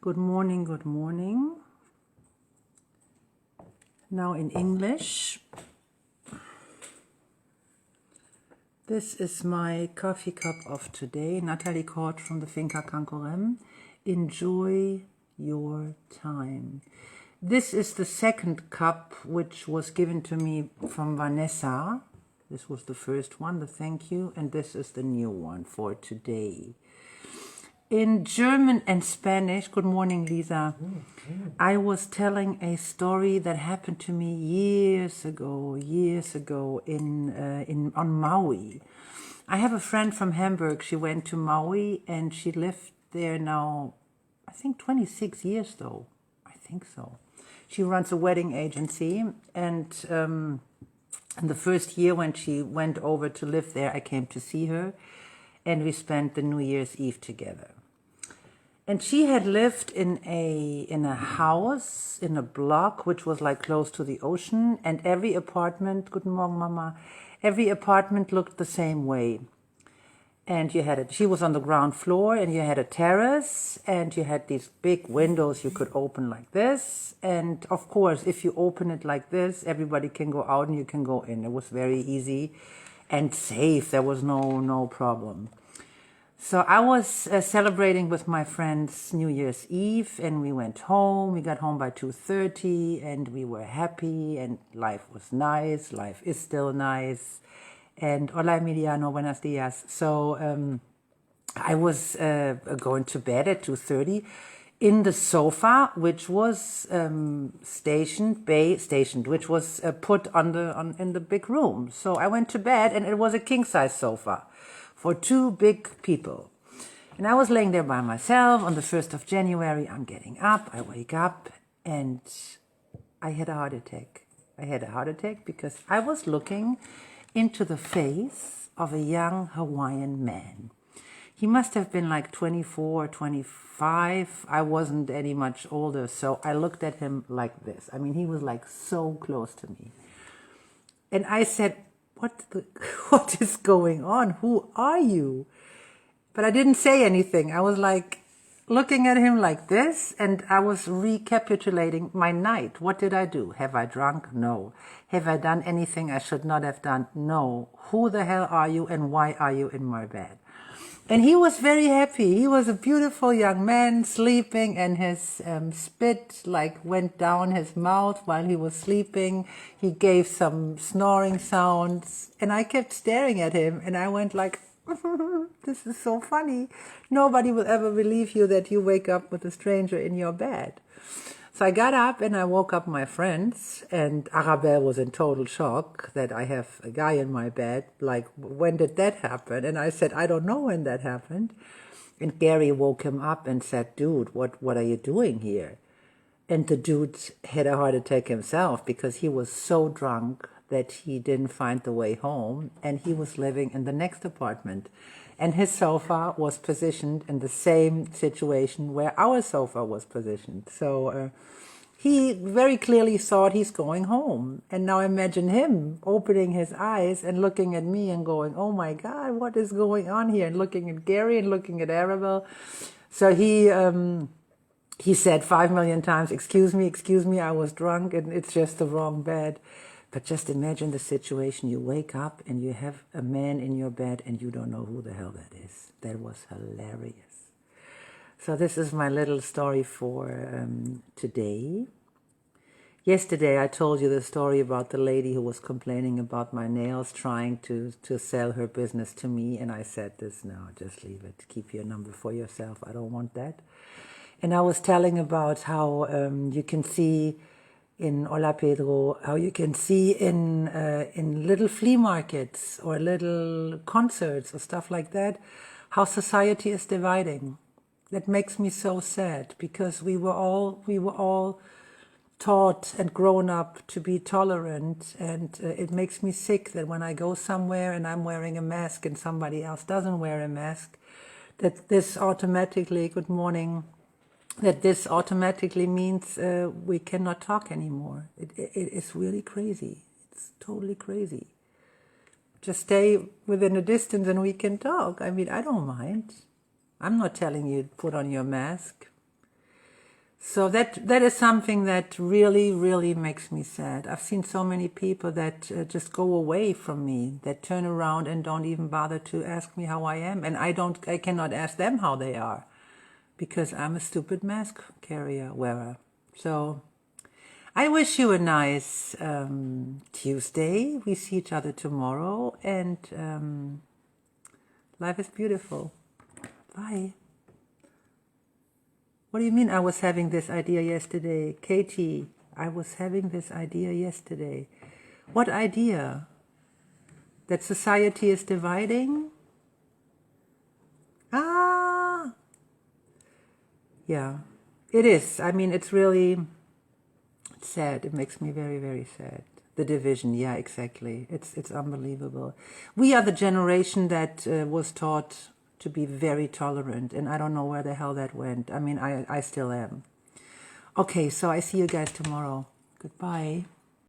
Good morning, good morning. Now in English. This is my coffee cup of today. Natalie Kort from the Finca Cancorem. Enjoy your time. This is the second cup which was given to me from Vanessa. This was the first one, the thank you, and this is the new one for today. In German and Spanish, good morning, Lisa. I was telling a story that happened to me years ago on Maui. I have a friend from Hamburg. She went to Maui and she lived there now, I think 26 years though. I think so. She runs a wedding agency, and in the first year when she went over to live there, I came to see her and we spent the New Year's Eve together. And she had lived in a house, in a block, which was like close to the ocean, and every apartment, Guten Morgen, Mama, every apartment looked the same way. And she was on the ground floor, and you had a terrace, and you had these big windows you could open like this. And of course, if you open it like this, everybody can go out and you can go in. It was very easy and safe. There was no problem. So I was celebrating with my friends New Year's Eve, and we went home. We got home by 2:30, and we were happy, and life was nice. Life is still nice. And hola Emiliano, buenos dias. So I was going to bed at 2:30 in the sofa, which was stationed, which was put in the big room. So I went to bed, and it was a king-size sofa for two big people. And I was laying there by myself on the 1st of January. I'm getting up, I wake up, and I had a heart attack. I had a heart attack because I was looking into the face of a young Hawaiian man. He must have been like 24, 25. I wasn't any much older, so I looked at him like this. I mean, he was like so close to me. And I said, what is going on? Who are you? But I didn't say anything. I was like looking at him like this, and I was recapitulating my night. What did I do? Have I drunk? No. Have I done anything I should not have done? No. Who the hell are you, and why are you in my bed? And he was very happy. He was a beautiful young man sleeping, and his spit like went down his mouth while he was sleeping. He gave some snoring sounds, and I kept staring at him, and I went like, this is so funny. Nobody will ever believe you that you wake up with a stranger in your bed. So I got up and I woke up my friends, and Arabelle was in total shock that I have a guy in my bed. Like, when did that happen? And I said, I don't know when that happened. And Gary woke him up and said, dude, what are you doing here? And the dude had a heart attack himself because he was so drunk that he didn't find the way home, and he was living in the next apartment. And his sofa was positioned in the same situation where our sofa was positioned. So he very clearly thought he's going home. And now imagine him opening his eyes and looking at me and going, oh my God, what is going on here? And looking at Gary and looking at Arabelle. So he said 5 million times, excuse me, I was drunk and it's just the wrong bed. But just imagine the situation. You wake up and you have a man in your bed and you don't know who the hell that is. That was hilarious. So this is my little story for today. Yesterday I told you the story about the lady who was complaining about my nails, trying to sell her business to me. And I said this, no, just leave it. Keep your number for yourself. I don't want that. And I was telling about how you can see in Hola Pedro, how you can see in little flea markets or little concerts or stuff like that, how society is dividing. That makes me so sad, because we were all taught and grown up to be tolerant, and it makes me sick that when I go somewhere and I'm wearing a mask and somebody else doesn't wear a mask, that this automatically, good morning, that this automatically means we cannot talk anymore. It is really crazy. It's totally crazy. Just stay within a distance and we can talk. I mean, I don't mind. I'm not telling you to put on your mask. So that is something that really, really makes me sad. I've seen so many people that just go away from me, that turn around and don't even bother to ask me how I am, and I cannot ask them how they are, because I'm a stupid mask wearer. So I wish you a nice Tuesday. We see each other tomorrow, and life is beautiful. Bye. What do you mean I was having this idea yesterday? Katie, I was having this idea yesterday. What idea? That society is dividing? Ah! Yeah, it is. I mean, it's really sad. It makes me very, very sad. The division, yeah, exactly. It's unbelievable. We are the generation that was taught to be very tolerant, and I don't know where the hell that went. I mean, I still am. Okay, so I see you guys tomorrow. Goodbye.